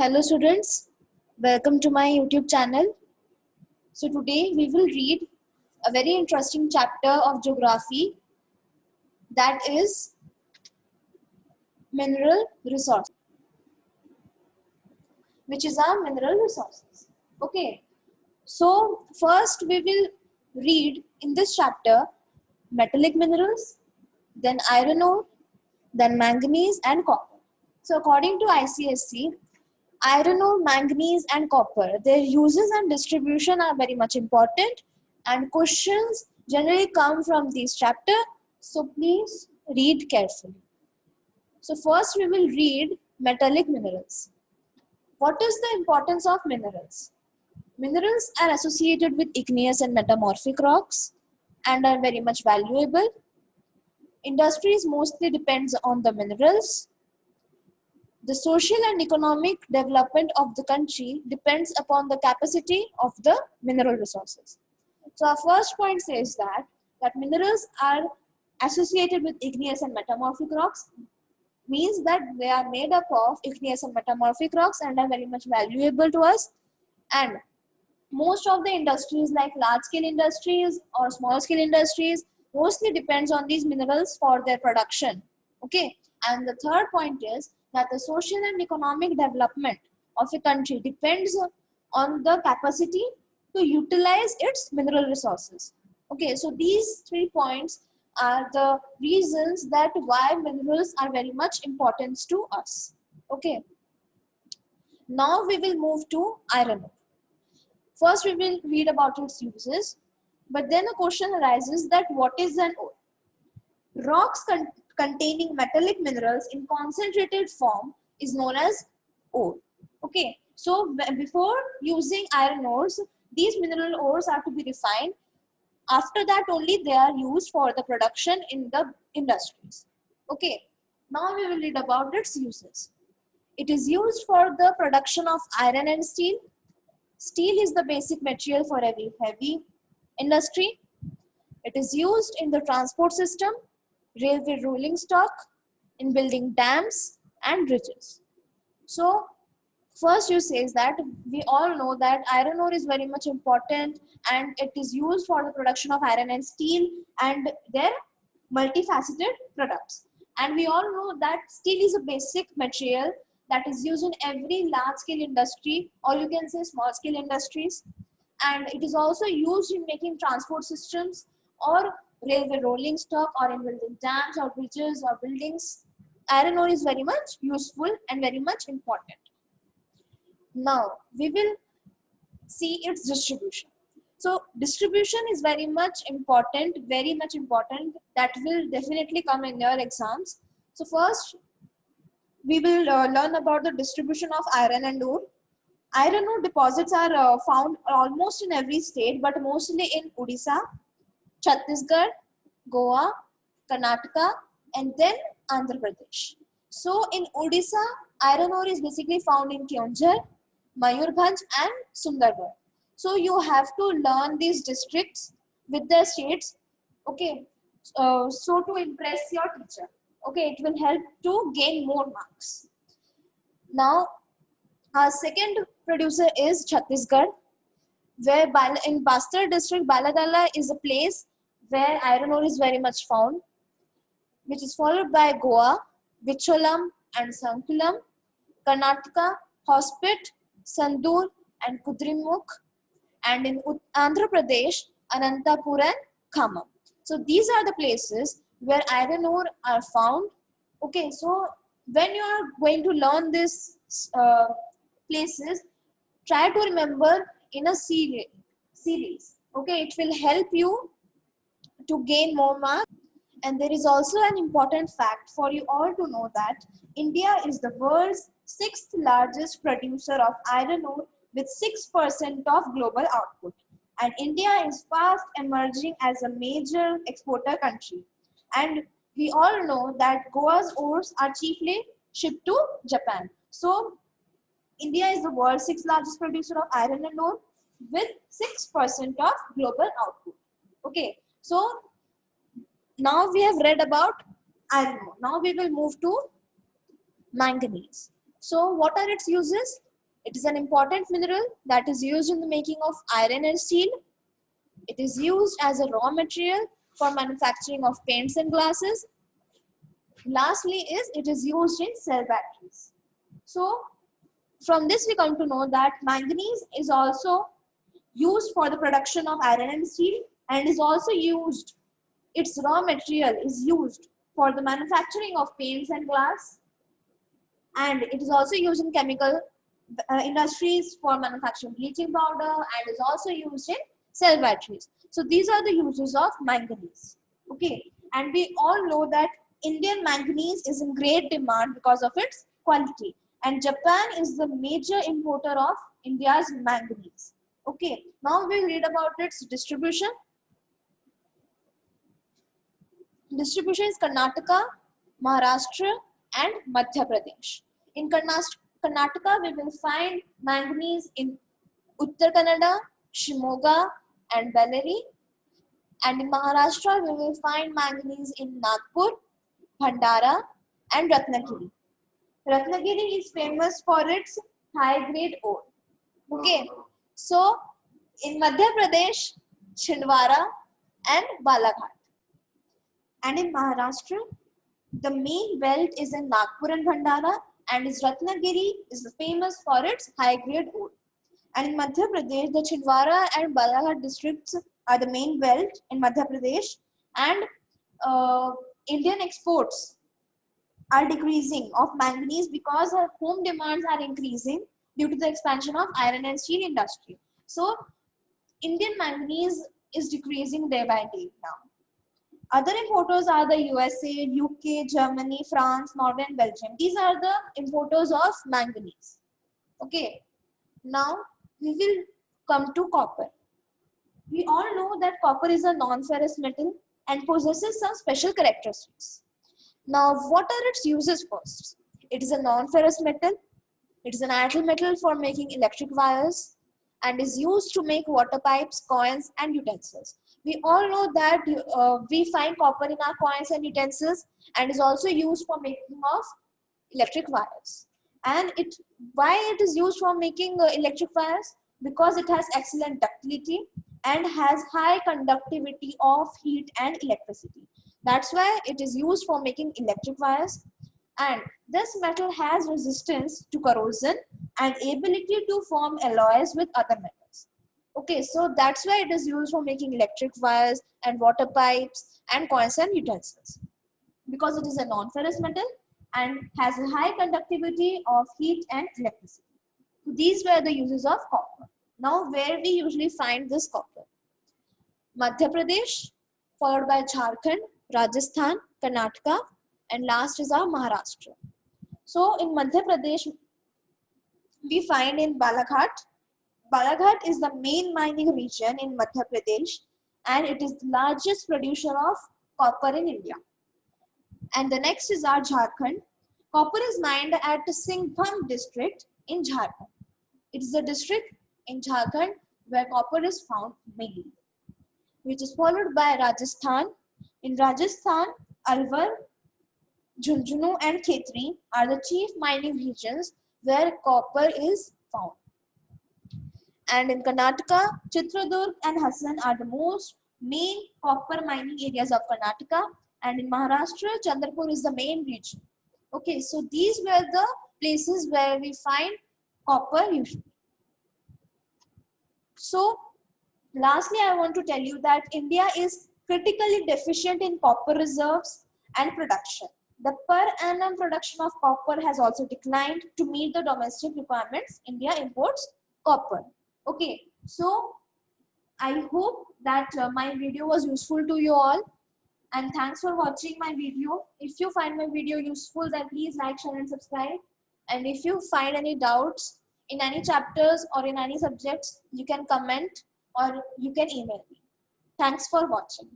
Hello students, welcome to my YouTube channel. So today we will read a very interesting chapter of geography, that is mineral resources, which is our mineral resources. Okay, so first we will read in this chapter metallic minerals, then iron ore, then manganese and copper. So according to ICSC, iron ore, manganese and copper, their uses and distribution are very much important, and questions generally come from this chapter, so please read carefully. So first we will read metallic minerals. What is the importance of minerals? Minerals are associated with igneous and metamorphic rocks and are very much valuable. Industries mostly depends on the minerals. The social and economic development of the country depends upon the capacity of the mineral resources. So our first point says that minerals are associated with igneous and metamorphic rocks, means that they are made up of igneous and metamorphic rocks and are very much valuable to us. And most of the industries like large scale industries or small scale industries mostly depends on these minerals for their production. Okay, and the third point is that the social and economic development of a country depends on the capacity to utilize its mineral resources. Okay, so these 3 points are the reasons that why minerals are very much important to us. Okay, now we will move to iron ore. First, we will read about its uses, but then a question arises that what is an ore? Rocks containing metallic minerals in concentrated form is known as ore. Okay, so before using iron ores, these mineral ores are to be refined. After that only they are used for the production in the industries. Okay, now we will read about its uses. It is used for the production of iron and steel. Steel is the basic material for every heavy industry. It is used in the transport system, railway rolling stock, in building dams and bridges. So first you says that we all know that iron ore is very much important and it is used for the production of iron and steel and their multifaceted products. And we all know that steel is a basic material that is used in every large scale industry, or you can say small scale industries, and it is also used in making transport systems or railway rolling stock or in building dams or bridges or buildings. Iron ore is very much useful and very much important. Now we will see its distribution. So distribution is very much important, that will definitely come in your exams. So first we will learn about the distribution of iron and ore. Iron ore deposits are found almost in every state, but mostly in Odisha, Chhattisgarh, Goa, Karnataka, and then Andhra Pradesh. So in Odisha, iron ore is basically found in Keonjhar, Mayurbhanj, and Sundargarh. So you have to learn these districts with their states. Okay, so to impress your teacher. Okay, it will help to gain more marks. Now, our second producer is Chhattisgarh, where in Bastar district, Baladala is a place where iron ore is very much found, which is followed by Goa, Bicholam and Sankulam, Karnataka, Hospet, Sandur and Kudrimukh, and in Andhra Pradesh, Anantapur and Khammam. So these are the places where iron ore are found. Okay, so when you are going to learn these places, try to remember in a series. Okay, it will help you to gain more marks. And there is also an important fact for you all to know that India is the world's sixth largest producer of iron ore with 6% of global output. And India is fast emerging as a major exporter country. And we all know that Goa's ores are chiefly shipped to Japan. So India is the world's sixth largest producer of iron and ore with 6% of global output. Okay, so now we have read about iron ore. Now we will move to manganese. So what are its uses? It is an important mineral that is used in the making of iron and steel. It is used as a raw material for manufacturing of paints and glasses. Lastly is it is used in cell batteries. So from this we come to know that manganese is also used for the production of iron and steel, and is also used, its raw material is used for the manufacturing of paints and glass, and it is also used in chemical industries for manufacturing bleaching powder, and is also used in cell batteries. So these are the uses of manganese. Okay, and we all know that Indian manganese is in great demand because of its quality, and Japan is the major importer of India's manganese. Okay, now we'll read about its distribution. Distribution is Karnataka, Maharashtra, and Madhya Pradesh. In Karnataka, we will find manganese in Uttar Kannada, Shimoga, and Bellary. And in Maharashtra, we will find manganese in Nagpur, Bhandara, and Ratnagiri. Ratnagiri is famous for its high-grade ore. Okay, so in Madhya Pradesh, Chhindwara, and Balaghat. And in Maharashtra, the main belt is in Nagpur and Bhandara, and its Ratnagiri is famous for its high-grade ore. And in Madhya Pradesh, the Chhindwara and Balaghat districts are the main belt in Madhya Pradesh, and Indian exports are decreasing of manganese because our home demands are increasing due to the expansion of iron and steel industry. So Indian manganese is decreasing day by day now. Other importers are the USA, UK, Germany, France, Norway, and Belgium. These are the importers of manganese. Okay, now we will come to copper. We all know that copper is a non-ferrous metal and possesses some special characteristics. Now, what are its uses first? It is a non-ferrous metal. It is an idle metal for making electric wires and is used to make water pipes, coins, and utensils. We all know that we find copper in our coins and utensils, and is also used for making of electric wires. And why it is used for making electric wires? Because it has excellent ductility and has high conductivity of heat and electricity. That's why it is used for making electric wires. And this metal has resistance to corrosion and ability to form alloys with other metals. Okay, so that's why it is used for making electric wires and water pipes and coins and utensils. Because it is a non-ferrous metal and has a high conductivity of heat and electricity. So these were the uses of copper. Now, where we usually find this copper? Madhya Pradesh, followed by Jharkhand, Rajasthan, Karnataka, and last is our Maharashtra. So in Madhya Pradesh, we find in Balaghat. Balaghat is the main mining region in Madhya Pradesh, and it is the largest producer of copper in India. And the next is our Jharkhand. Copper is mined at Singhbhum district in Jharkhand. It is a district in Jharkhand where copper is found mainly, which is followed by Rajasthan. In Rajasthan, Alwar, Jhunjhunu, and Khetri are the chief mining regions where copper is found. And in Karnataka, Chitradurg and Hassan are the most main copper mining areas of Karnataka. And in Maharashtra, Chandrapur is the main region. Okay, so these were the places where we find copper usually. So lastly, I want to tell you that India is critically deficient in copper reserves and production. The per annum production of copper has also declined. To meet the domestic requirements, India imports copper. Okay, so I hope that my video was useful to you all, and thanks for watching my video. If you find my video useful, then please like, share, and subscribe. And if you find any doubts in any chapters or in any subjects, you can comment or you can email me. Thanks for watching.